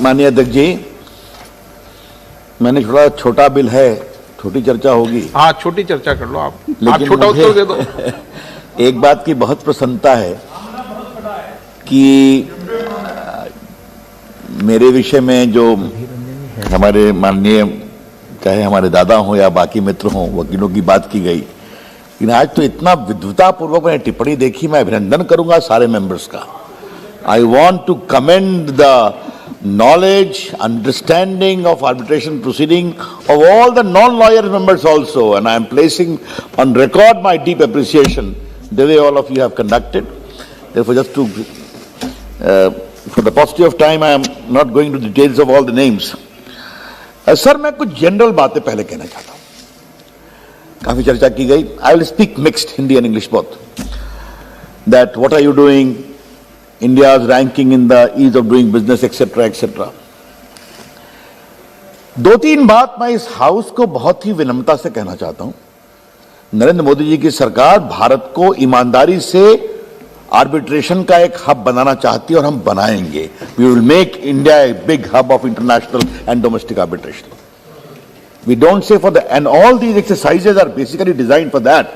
माननीय अध्यक्ष जी, मैंने थोड़ा छोटा बिल है, छोटी चर्चा होगी। हाँ, छोटी चर्चा कर लो आप छोटा मुझे उत्तर दे दो। एक बात की बहुत प्रसन्नता है कि मेरे विषय में जो हमारे माननीय, चाहे हमारे दादा हो या बाकी मित्र हों, वकीलों की बात की गई, लेकिन आज तो इतना विद्वतापूर्वक मैंने टिप्पणी देखी, मैं अभिनंदन करूंगा सारे मेंबर्स का। I want to commend the knowledge, understanding of arbitration proceeding of all the non-lawyer members also, and I am placing on record my deep appreciation the way all of you have conducted. Therefore, just to for the paucity of time, I am not going to details of all the names. Sir, मैं कुछ general बातें पहले कहना चाहता हूँ। काफी चर्चा की गई। I will speak mixed, Hindi and English both. That what are you doing? India's ranking in the ease of doing business, etc., etc. दो तीन बात मैं इस हाउस को बहुत ही विनम्रता से कहना चाहता हूं। नरेंद्र मोदी जी की सरकार भारत को ईमानदारी से आर्बिट्रेशन का एक हब बनाना चाहती है और हम बनाएंगे। We will make India a big hub of international and domestic arbitration. We don't say for the end all these exercises are basically design for that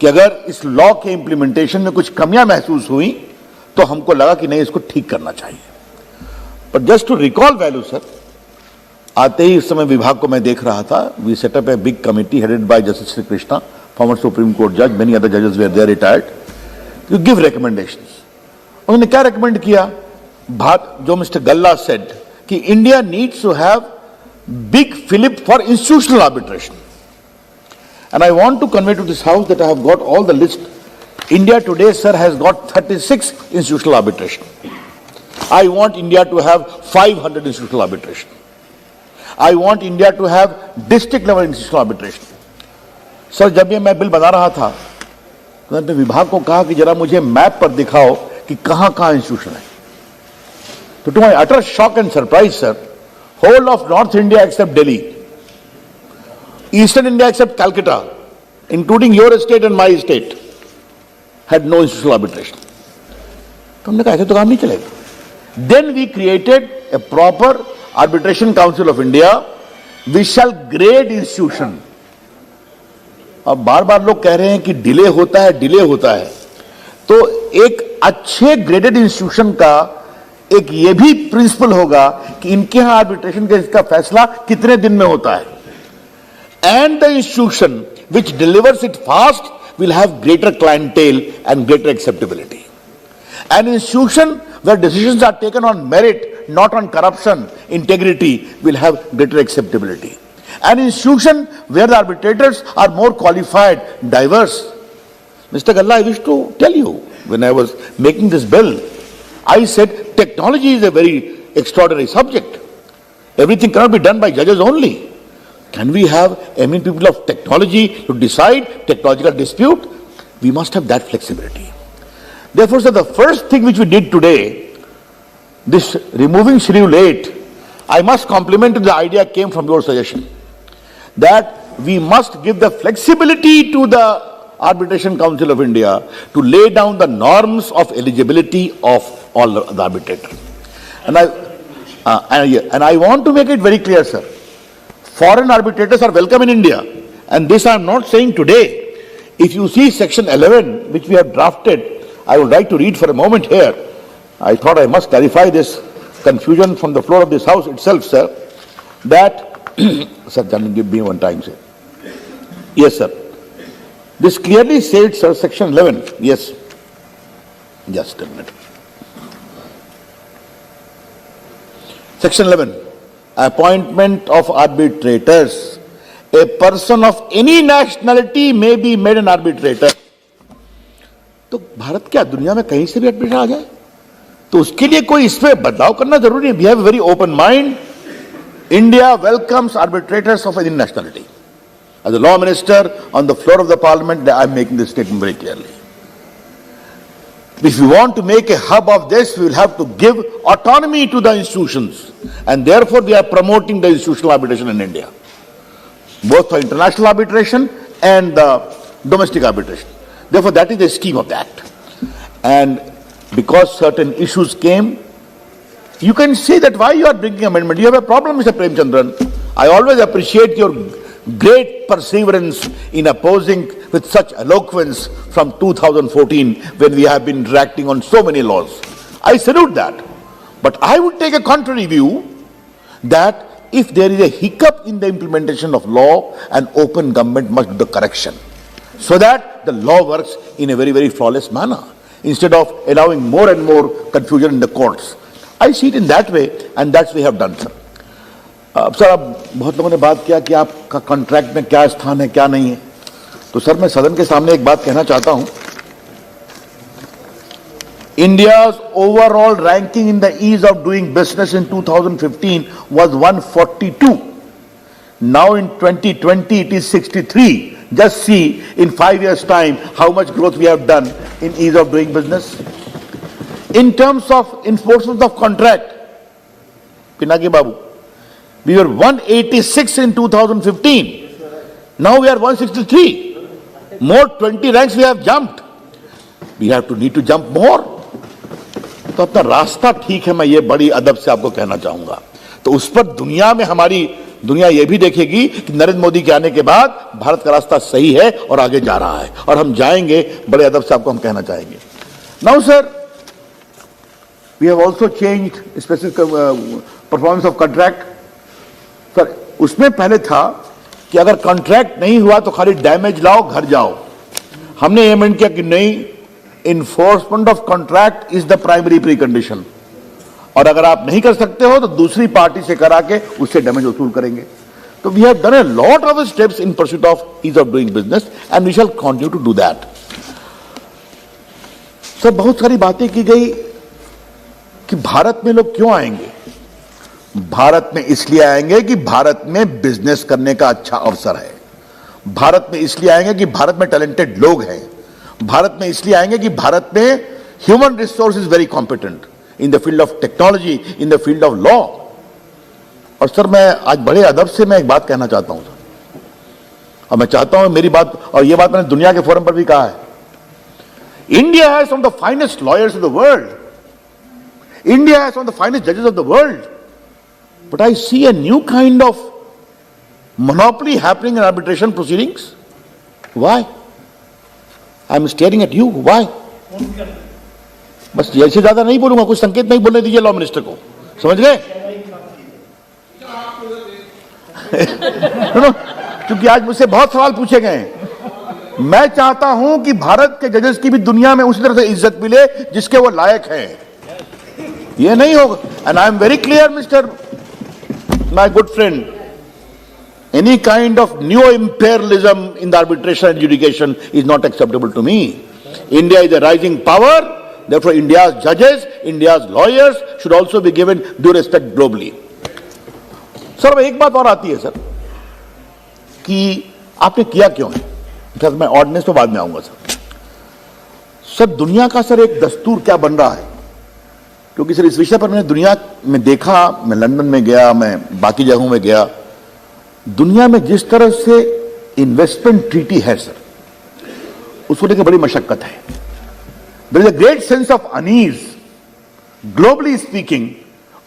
कि अगर इस लॉ के इंप्लीमेंटेशन में कुछ कमियां महसूस हुई तो हमको लगा कि नहीं, इसको ठीक करना चाहिए। पर just to recall value sir, आते ही इस समय विभाग को मैं देख रहा था। We set up a big committee headed by justice Shri Krishna, former supreme court जज, मेनी अदर जजेस where there retired, to give recommendations. उन्होंने क्या रिकमेंड किया? जो मिस्टर गल्ला सेड कि India needs to have big Philip for institutional arbitration. And I want to convey to this house that I have got all the list. India today, sir, has got 36 institutional arbitration. I want India to have 500 institutional arbitration. I want India to have district level institutional arbitration. Sir, जब ये मैं bill बना रहा था तो मैंने विभाग को कहा कि जरा मुझे मैप पर दिखाओ कि कहां कहां इंस्टीट्यूशन है। तो to my utter shock and surprise sir, whole of north India except Delhi, eastern India except Calcutta, including your state and my state, had no institutional arbitration. तो हमने कहा ऐसे तो काम नहीं चलेगा। Then we created a proper arbitration council of India which shall grade institution. अब बार बार लोग कह रहे हैं कि डिले होता है, तो एक अच्छे ग्रेडेड इंस्टीट्यूशन का एक ये भी प्रिंसिपल होगा कि इनके यहां आर्बिट्रेशन केस का फैसला कितने दिन में होता है। And the institution which delivers it fast will have greater clientele and greater acceptability. An institution where decisions are taken on merit, not on corruption, integrity, will have greater acceptability. An institution where the arbitrators are more qualified, diverse. Mr. Galla, I wish to tell you, when I was making this bill, I said technology is a very extraordinary subject. Everything cannot be done by judges only. Can we have many people of technology to decide technological dispute? We must have that flexibility. Therefore, sir, the first thing which we did today, this removing Schedule 8, I must compliment the idea came from your suggestion that we must give the flexibility to the Arbitration Council of India to lay down the norms of eligibility of all the arbitrators. And I want to make it very clear, sir. Foreign arbitrators are welcome in India, and this I am not saying today. If you see section 11, which we have drafted, I would like to read for a moment here. I thought I must clarify this confusion from the floor of this house itself, sir. That, sir, give me one time, sir. Yes, sir. This clearly said, sir, section 11. Yes. Just a minute. Section 11. Appointment of arbitrators. A person of any nationality may be made an arbitrator. तो भारत क्या दुनिया में कहीं से भी arbitrator आ जाए, तो उसके लिए कोई इसमें बदलाव करना जरूरी नहीं। We have very open mind. India welcomes arbitrators of any nationality. As a law minister on the floor of the parliament, I am making this statement very clearly. If we want to make a hub of this, we will have to give autonomy to the institutions, and therefore we are promoting the institutional arbitration in India, both for international arbitration and the domestic arbitration. Therefore, that is the scheme of that. And because certain issues came, You can say that why you are bringing amendment. You have a problem, Mr. Premchandran. I always appreciate your great perseverance in opposing with such eloquence from 2014 when we have been interacting on so many laws. I salute that. But I would take a contrary view that if there is a hiccup in the implementation of law, an open government must do the correction so that the law works in a very, very flawless manner instead of allowing more and more confusion in the courts. I see it in that way, and that's what we have done, sir. Sir, अब बहुत लोगों ने बात किया कि आपका contract में क्या स्थान है, क्या नहीं है. तो सर, मैं सदन के सामने एक बात कहना चाहता हूं. India's overall ranking in the ease of doing business in 2015 was 142. Now in 2020 it is 63. Just see in 5 years' time how much growth we have done in ease of doing business. In terms of enforcement of contract, Pinaki Babu, we were 186 in 2015. Now we are 163. More 20 ranks we have jumped. We have to need to jump more. तो अपना रास्ता ठीक है, मैं ये बड़ी अदब से आपको कहना चाहूंगा. तो उस पर दुनिया ये भी देखेगी कि नरेंद्र मोदी के आने के बाद भारत का रास्ता सही है और आगे जा रहा है, और हम जाएंगे. बड़े अदब से आपको हम कहना चाहेंगे. Now sir, we have also changed specific performance of contract. Sir, उसमें पहले था कि अगर कॉन्ट्रैक्ट नहीं हुआ तो खाली डैमेज लाओ, घर जाओ. हमने अमेंड किया कि नहीं, enforcement of contract is the primary pre condition, और अगर आप नहीं कर सकते हो तो दूसरी पार्टी से करा के उससे डैमेज वसूल करेंगे. तो we have done a lot of steps in pursuit of ease of doing business and we shall continue to do that. Sir, बहुत सारी बातें की गई कि भारत में लोग क्यों आएंगे. भारत में इसलिए आएंगे कि भारत में बिजनेस करने का अच्छा अवसर है. भारत में इसलिए आएंगे कि भारत में टैलेंटेड लोग हैं. भारत में इसलिए आएंगे कि भारत में human resource is very competent in the field of technology, in the field of law. और सर, मैं आज बड़े अदब से मैं एक बात कहना चाहता हूं सर, और मैं चाहता हूं मेरी बात, और यह बात मैंने दुनिया के फोरम पर भी कहा है. India has some of the finest lawyers of the world. India has some of the finest जजेस of the world. But I see a new kind of monopoly happening in arbitration proceedings. Why? I am staring at you. Why? बस ऐसे ज्यादा नहीं बोलूंगा, कुछ संकेत नहीं बोलने दीजिए लॉ मिनिस्टर को. समझ गए? क्योंकि आज मुझसे बहुत सवाल पूछे गए हैं. मैं चाहता हूं कि भारत के जजेस की भी दुनिया में उसी तरह से इज्जत मिले जिसके वो लायक हैं. ये नहीं होगा. And I am very clear, mister my good friend, any kind of neo-imperialism in the arbitration adjudication is not acceptable to me. India is a rising power, therefore India's judges, India's lawyers should also be given due respect globally. Sir, एक बात और आती है sir कि आपने किया क्यों है. सर, मैं ऑर्डिनेंस तो बाद में आऊंगा सर. सर, दुनिया का सर एक दस्तूर क्या बन रहा है, क्योंकि सर इस विषय पर मैंने दुनिया में देखा, मैं लंदन में गया, मैं बाकी जगहों में गया. दुनिया में जिस तरह से इन्वेस्टमेंट ट्रीटी है सर, उसको लेकर बड़ी मशक्कत है. There is a great sense of unease globally speaking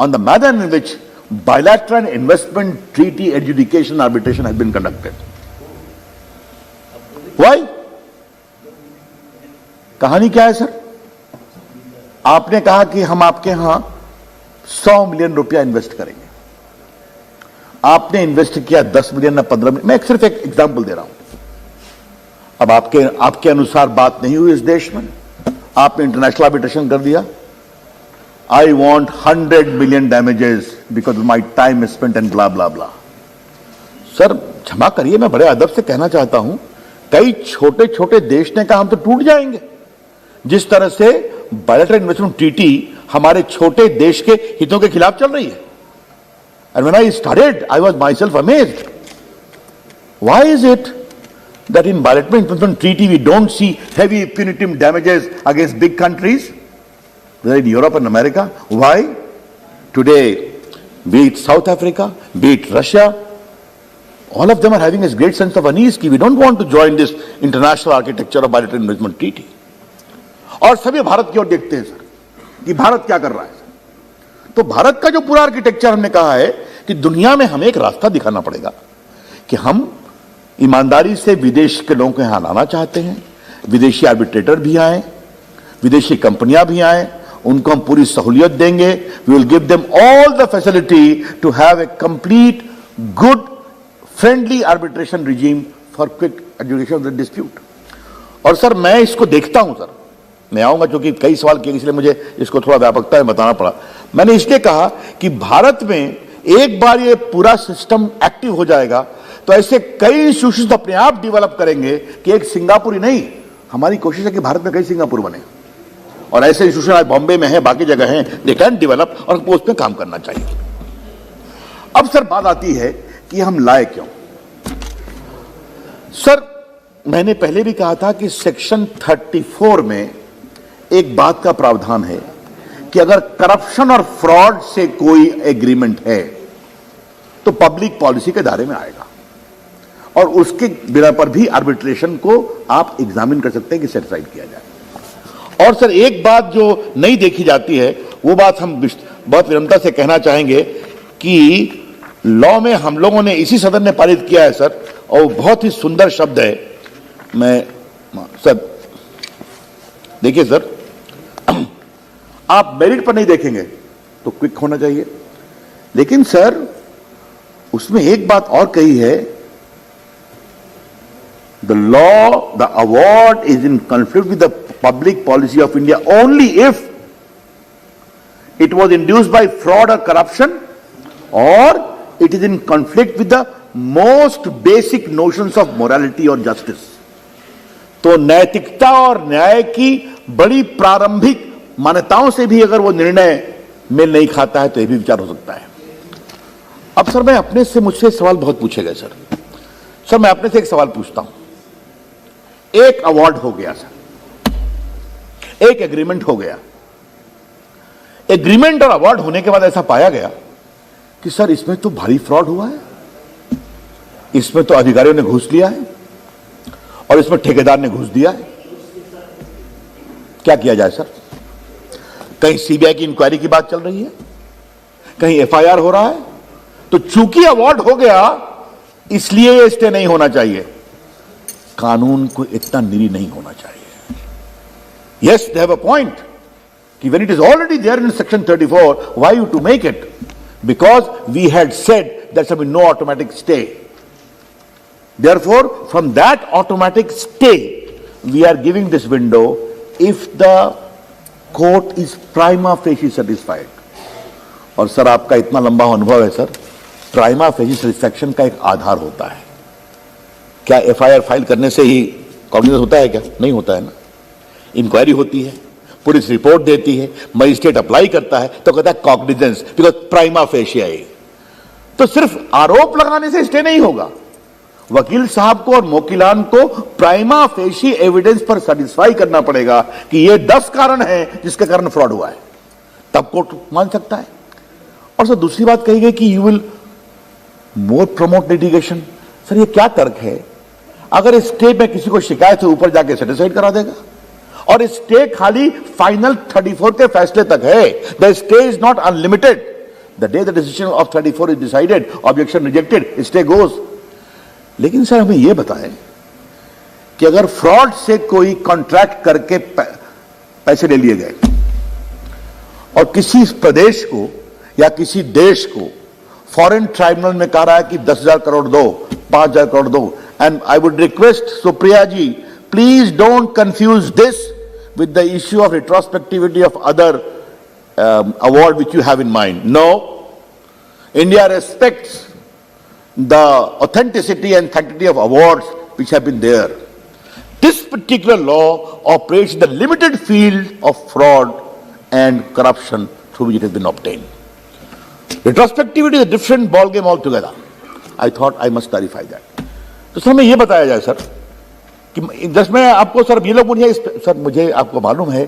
on the manner in which bilateral investment treaty adjudication arbitration has been conducted. Why? कहानी क्या है सर? आपने कहा कि हम आपके यहां 100 मिलियन रुपया इन्वेस्ट करेंगे. आपने इन्वेस्ट किया 10 मिलियन ना 15 मिलियन. मैं सिर्फ एक एग्जांपल दे रहा हूं. अब आपके अनुसार बात नहीं हुई इस देश में, आपने इंटरनेशनल आर्बिट्रेशन कर दिया. I want 100 million damages because my time spent and blah blah blah. Sir, क्षमा करिए, मैं बड़े अदब से कहना चाहता हूं, कई छोटे छोटे देश ने कहा हम तो टूट जाएंगे. जिस तरह से बायलैटरल इन्वेस्टमेंट ट्रीटी हमारे छोटे देश के हितों के खिलाफ चल रही है. And when I started, I was myself amazed. Why is it that in bilateral investment treaty we don't see heavy punitive damages against big countries, whether in Europe and America? Why? Today, be it South Africa, be it Russia, all of them are having a great sense of unease कि we don't want to join this international architecture of bilateral investment treaty. और सभी भारत की ओर देखते हैं sir कि भारत क्या कर रहा है. तो भारत का जो पूरा आर्किटेक्चर हमने कहा है कि दुनिया में हमें एक रास्ता दिखाना पड़ेगा कि हम ईमानदारी से विदेश के लोगों को यहां लाना चाहते हैं, विदेशी आर्बिट्रेटर भी आए, विदेशी कंपनियां भी आए, उनको हम पूरी सहूलियत देंगे। We will give them all the facility to have a complete good friendly arbitration regime for quick adjudication of the dispute. और सर मैं इसको देखता हूं, सर मैं आऊंगा क्योंकि कई सवाल किए इसलिए मुझे इसको थोड़ा व्यापकता में बताना पड़ा। मैंने इसलिए कहा कि भारत में एक बार ये पूरा सिस्टम एक्टिव हो जाएगा तो ऐसे कई इंस्टीट्यूशन अपने आप डेवलप करेंगे कि एक सिंगापुर ही नहीं, हमारी कोशिश है कि भारत में कई सिंगापुर बने और ऐसे इंस्टीट्यूशन आज बॉम्बे में है, बाकी जगह हैं, दे कैन डेवलप और पोस्ट में काम करना चाहिए। अब सर बात आती है कि हम लाए क्यों। सर मैंने पहले भी कहा था कि सेक्शन 34 में एक बात का प्रावधान है कि अगर करप्शन और फ्रॉड से कोई एग्रीमेंट है तो पब्लिक पॉलिसी के दायरे में आएगा और उसके बिना पर भी आर्बिट्रेशन को आप एग्जामिन कर सकते हैं कि सेटिस्फाइड किया जाए। और सर एक बात जो नहीं देखी जाती है वो बात हम बहुत विनम्रता से कहना चाहेंगे कि लॉ में हम लोगों ने इसी सदन ने पारित किया है सर, और बहुत ही सुंदर शब्द है। मैं सर देखिए सर, आप मेरिट पर नहीं देखेंगे तो क्विक होना चाहिए, लेकिन सर उसमें एक बात और कही है, the law the award is in conflict with the public policy of India only if it was induced by fraud और करप्शन और it is in conflict with the most basic notions of morality और justice. तो नैतिकता और न्याय की बड़ी प्रारंभिक मान्यताओं से भी अगर वो निर्णय मेल नहीं खाता है तो यह भी विचार हो सकता है। अब सर मैं अपने से, मुझसे सवाल बहुत पूछे गए सर। सर मैं अपने से एक सवाल पूछता हूं। एक अवार्ड हो गया सर, एक एग्रीमेंट हो गया, एग्रीमेंट और अवार्ड होने के बाद ऐसा पाया गया कि सर इसमें तो भारी फ्रॉड हुआ है, इसमें तो अधिकारियों ने घूस लिया है और इसमें ठेकेदार ने घूस दिया है, क्या किया जाए सर? कहीं सीबीआई की इंक्वायरी की बात चल रही है, कहीं एफआईआर हो रहा है, तो चूंकि अवार्ड हो गया इसलिए ये स्टे नहीं होना चाहिए। कानून को इतना निरी नहीं होना चाहिए। Yes they have a point कि when it is already there in section 34 why you to make it, because we had said that should be no automatic stay. Therefore, from that automatic stay, we are giving this window if the court is prima facie satisfied. और sir आपका इतना लंबा अनुभव है sir, prima facie satisfaction का एक आधार होता है। क्या एफआईआर फाइल करने से ही कॉग्निजेंस होता है? क्या नहीं होता है ना। इंक्वायरी होती है, पुलिस रिपोर्ट देती है, मजिस्ट्रेट अप्लाई करता है तो कहता है कॉग्निजेंस, बिकॉज प्राइमा फेसी आई। तो सिर्फ आरोप लगाने से स्टे नहीं होगा, वकील साहब को और मोकिलान को प्राइमा फेशी एविडेंस पर सेटिस्फाई करना पड़ेगा कि ये 10 कारण हैं जिसके कारण फ्रॉड हुआ है, तब कोर्ट मान सकता है। और सर दूसरी बात कही गई कि you will more promote litigation. Sir ये क्या तर्क है? अगर स्टे में किसी को शिकायत है ऊपर जाके सेटिस्फाइड करा देगा, और स्टे खाली फाइनल 34 के फैसले तक है। The stay is not unlimited. The day the decision of 34 is decided, objection rejected, stay goes. लेकिन सर हमें यह बताएं कि अगर फ्रॉड से कोई कॉन्ट्रैक्ट करके पैसे ले लिए गए और किसी प्रदेश को या किसी देश को फॉरेन ट्राइब्यूनल में कह रहा है कि 10,000 करोड़ दो, 5,000 करोड़ दो, and I would request Supriya ji, please don't confuse this with the issue of retrospectivity of other award which you have in mind. No, India respects the authenticity and sanctity of awards which have been there. This particular law operates in the limited field of fraud and corruption through which it has been obtained. Retrospectivity is a different ball game altogether. I thought I must clarify that. तो sir हमें ये बताया जाए sir कि just मैं आपको sir ये लोग मुझे सर मुझे आपको मालूम है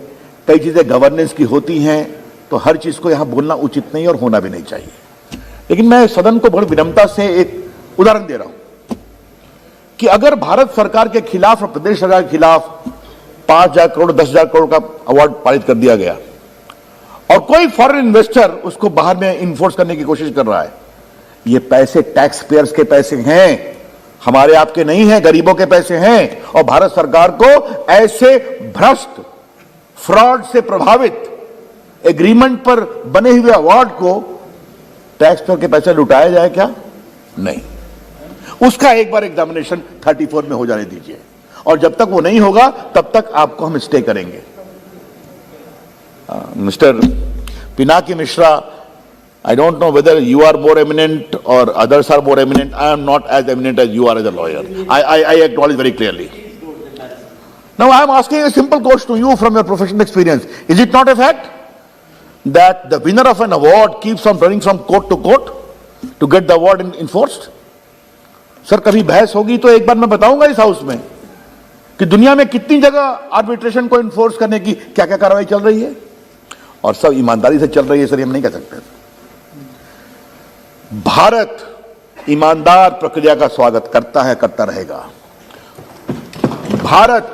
कई चीजें गवर्नेंस की होती हैं तो हर चीज को यहां बोलना उचित नहीं और होना भी नहीं चाहिए, लेकिन मैं सदन को बड़ी विनम्रता से एक उदाहरण दे रहा हूं कि अगर भारत सरकार के खिलाफ और प्रदेश सरकार के खिलाफ 5,000 करोड़ 10,000 करोड़ का अवार्ड पारित कर दिया गया और कोई फॉरेन इन्वेस्टर उसको बाहर में इन्फोर्स करने की कोशिश कर रहा है। ये पैसे टैक्स पेयर्स के पैसे हैं, हमारे आपके नहीं हैं, गरीबों के पैसे हैं। और भारत सरकार को ऐसे भ्रष्ट, फ्रॉड से प्रभावित एग्रीमेंट पर बने हुए अवार्ड को टैक्स पेयर के पैसे लुटाया जाए क्या? नहीं। उसका एक बार एग्जामिनेशन 34 में हो जाने दीजिए, और जब तक वो नहीं होगा तब तक आपको हम स्टे करेंगे। Mister Pinaki Mishra, I don't know whether you are more eminent or others are more eminent. I am not as eminent as you are as a lawyer. I acknowledge very clearly. Now I am asking a simple question to you from your professional experience. Is it not a fact that the winner of an award keeps on running from court to court to get the award enforced? Sir, कभी बहस होगी तो एक बार मैं बताऊंगा इस house में कि दुनिया में कितनी जगह आर्बिट्रेशन को इन्फोर्स करने की क्या क्या कार्रवाई चल रही है, और सब ईमानदारी से चल रही है। सर, हम नहीं कह सकते। भारत ईमानदार प्रक्रिया का स्वागत करता है, करता रहेगा। भारत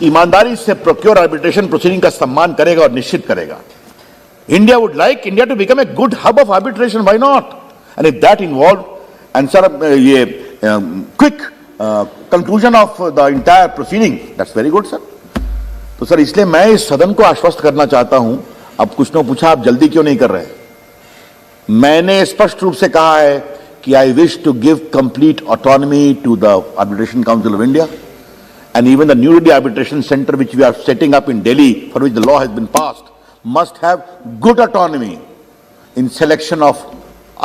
ईमानदारी से प्रोक्योर आर्बिट्रेशन प्रोसीडिंग का सम्मान करेगा और निश्चित करेगा। India would like India to become a good hub of arbitration, why not? And if that involve, and sir ये quick conclusion of the entire proceeding, that's very good sir. तो sir, इसलिए मैं इस सदन को आश्वस्त करना चाहता हूं। अब कुछ ने पूछा आप जल्दी क्यों नहीं कर रहे? मैंने स्पष्ट रूप से कहा है कि I wish to give complete autonomy to the arbitration council of India, and even the New Delhi Arbitration Center which we are setting up in Delhi, for which the law has been passed, must have good autonomy in selection of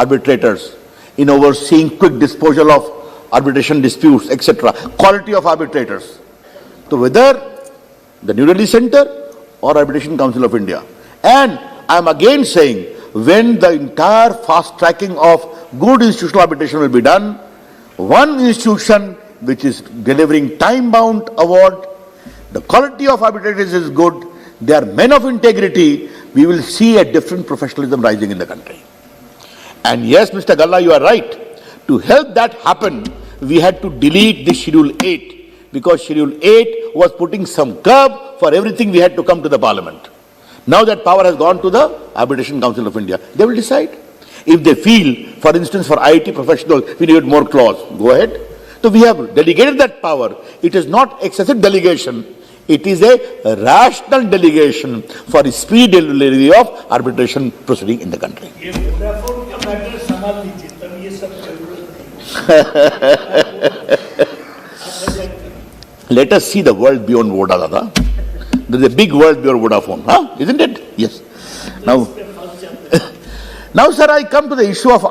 arbitrators, in overseeing quick disposal of arbitration disputes, etc. Quality of arbitrators. So whether the New Delhi Center or Arbitration Council of India. And I am again saying, when the entire fast tracking of good institutional arbitration will be done, one institution which is delivering time-bound award, the quality of arbitrators is good, they are men of integrity, we will see a different professionalism rising in the country. And yes, Mr. Galla, you are right. To help that happen, we had to delete the Schedule 8, because Schedule 8 was putting some curb for everything we had to come to the Parliament. Now that power has gone to the Arbitration Council of India. They will decide. If they feel, for instance, for IT professionals, we need more clause, go ahead. So we have delegated that power. It is not excessive delegation. It is a rational delegation for speedy delivery of arbitration proceeding in the country. Let us see the world beyond Voda, Dada. There is a big world beyond Vodafone, huh? Isn't it? Yes. Now, sir, I come to the issue of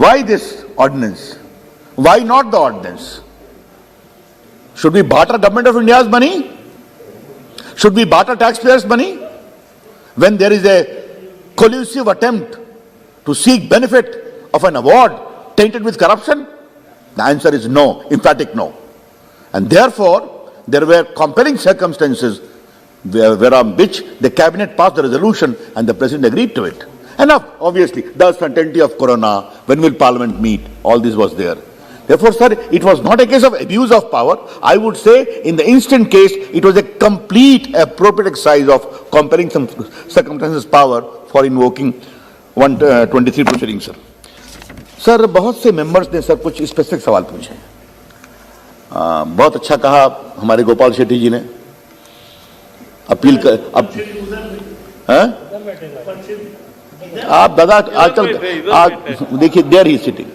why this ordinance? Why not the ordinance? Should we barter government of India's money? Should we barter taxpayers' money? When there is a collusive attempt to seek benefit of an award tainted with corruption? The answer is no, emphatic no. And therefore, there were compelling circumstances whereon which the cabinet passed the resolution and the president agreed to it. And now, obviously, the uncertainty of Corona, when will Parliament meet, all this was there. Therefore, sir, it was not a case of abuse of power. I would say, in the instant case, it was a complete appropriate exercise of compelling some circumstances power for invoking 123 proceedings, sir. Sir, बहुत से members ने sir कुछ specific सवाल पूछे। बहुत अच्छा कहा हमारे गोपाल शेट्टी जी ने। अपील कर आप दादा आजकल देखिए, देयर ही सिटिंग।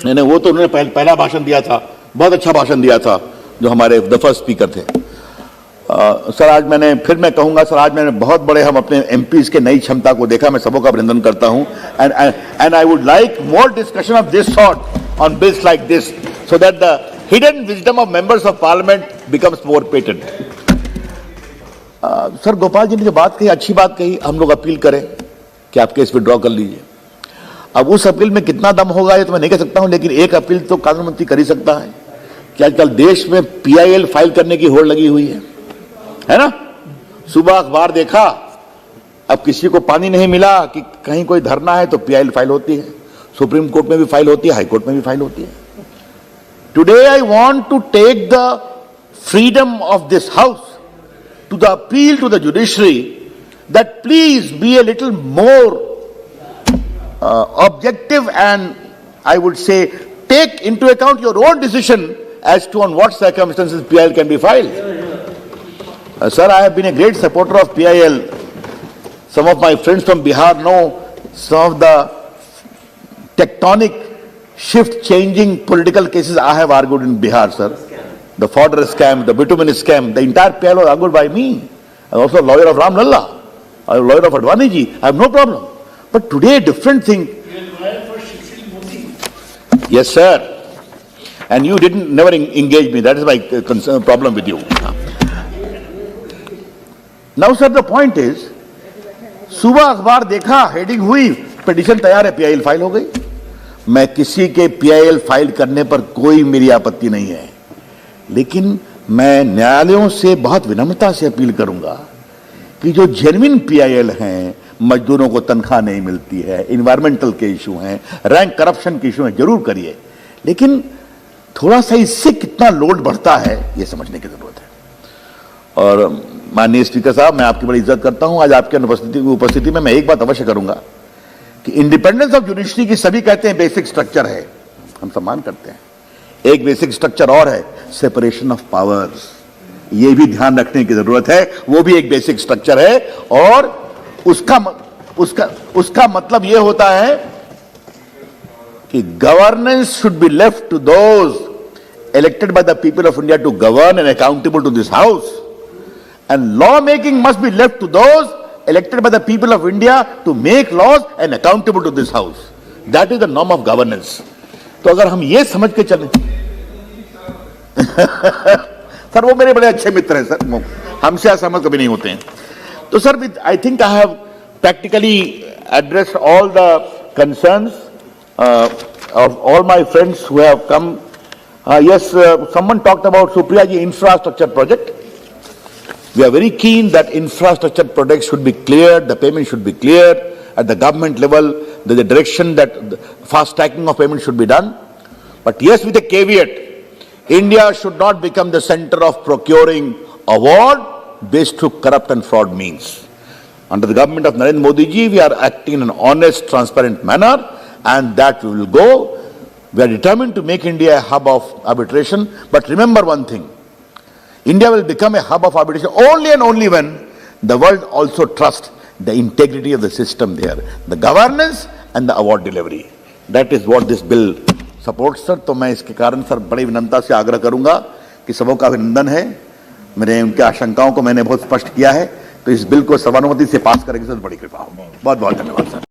नहीं, वो तो उन्होंने पहला भाषण दिया था, बहुत अच्छा भाषण दिया था, जो हमारे द फर्स्ट स्पीकर थे। सर, आज मैं कहूंगा सर, आज मैंने बहुत बड़े हम अपने एमपीज के नई क्षमता को देखा। मैं सबों का अभिनंदन करता हूं। And I would like more discussion of this sort on bills like this, so that the hidden wisdom of members of parliament becomes more patent. Sir, Gopal ji ने जो बात कही, अच्छी बात कही। हम लोग अपील करें कि आप केस विड्रॉ कर लीजिए। अब उस अपील में कितना दम होगा ये तो मैं नहीं कह सकता हूं, लेकिन एक अपील तो कानून मंत्री कर ही सकता है कि आजकल देश में पीआईएल फाइल करने की होड़ लगी हुई है ना। सुबह अखबार देखा, अब किसी को पानी नहीं मिला कि कहीं कोई धरना है तो पीआईएल फाइल होती है, सुप्रीम कोर्ट में भी फाइल होती है, हाई कोर्ट में भी फाइल होती है। Today I want to take the freedom of this house to the appeal to the judiciary that please be a little more objective and I would say take into account your own decision as to on what circumstances PIL can be filed. Sir, I have been a great supporter of PIL. Some of my friends from Bihar know some of the tectonic shift-changing political cases I have argued in Bihar, sir. The fodder scam, the bitumen scam, the entire PIL was argued by me. I am also a lawyer of Ram Lalla. I am a lawyer of Advani ji. I have no problem. But today, a different thing. You are lawyer for Shishil Modi. Yes, sir. And you didn't never engage me. That is my concern, problem with you. Now, sir, the point is, सुबह अखबार देखा, heading हुई, petition तैयार है, PIL file हो गई. मैं किसी के पीआईएल फाइल करने पर कोई मेरी आपत्ति नहीं है, लेकिन मैं न्यायालयों से बहुत विनम्रता से अपील करूंगा कि जो जेन्युइन पीआईएल हैं, मजदूरों को तनख्वाह नहीं मिलती है, इन्वायरमेंटल के इशू हैं, रैंक करप्शन के इशू हैं, जरूर करिए, लेकिन थोड़ा सा इससे कितना लोड बढ़ता है ये समझने की जरूरत है. और माननीय स्पीकर साहब, मैं आपकी बड़ी इज्जत करता हूं. आज आपके उपस्थिति में मैं एक बात अवश्य करूंगा कि इंडिपेंडेंस ऑफ जुडिशरी की सभी कहते हैं बेसिक स्ट्रक्चर है, हम सम्मान करते हैं. एक बेसिक स्ट्रक्चर और है, सेपरेशन ऑफ पावर्स. ये भी ध्यान रखने की जरूरत है, वो भी एक बेसिक स्ट्रक्चर है. और उसका मतलब यह होता है कि governance should be left to those elected by the people of India to govern and accountable to this house, and law making must be left to those elected by the people of India to make laws and accountable to this house. That is the norm of governance. तो अगर हम ये समझ के चलें sir, वो मेरे बड़े अच्छे मित्र हैं सर, हमसे असहमत कभी नहीं होते हैं. तो sir, I think I have practically addressed all the concerns of all my friends who have come. Yes, someone talked about Supriya ji infrastructure project. We are very keen that infrastructure projects should be cleared, the payment should be cleared at the government level. There's a direction that fast tracking of payment should be done. But yes, with a caveat, India should not become the center of procuring award based through corrupt and fraud means. Under the government of Narendra Modi ji, we are acting in an honest, transparent manner, and that we will go. We are determined to make India a hub of arbitration. But remember one thing, India will become a hub of arbitration only and only when the world also trusts the integrity of the system there, the governance and the award delivery. That is what this bill supports, sir. तो मैं इसके कारण sir बड़ी विनम्रता से आग्रह करूंगा कि सबों का अभिनंदन है. मेरे उनके आशंकाओं को मैंने बहुत स्पष्ट किया है, तो इस बिल को सर्वानुमति से पास करेंगे सर, बड़ी कृपा हो. बहुत बहुत धन्यवाद सर.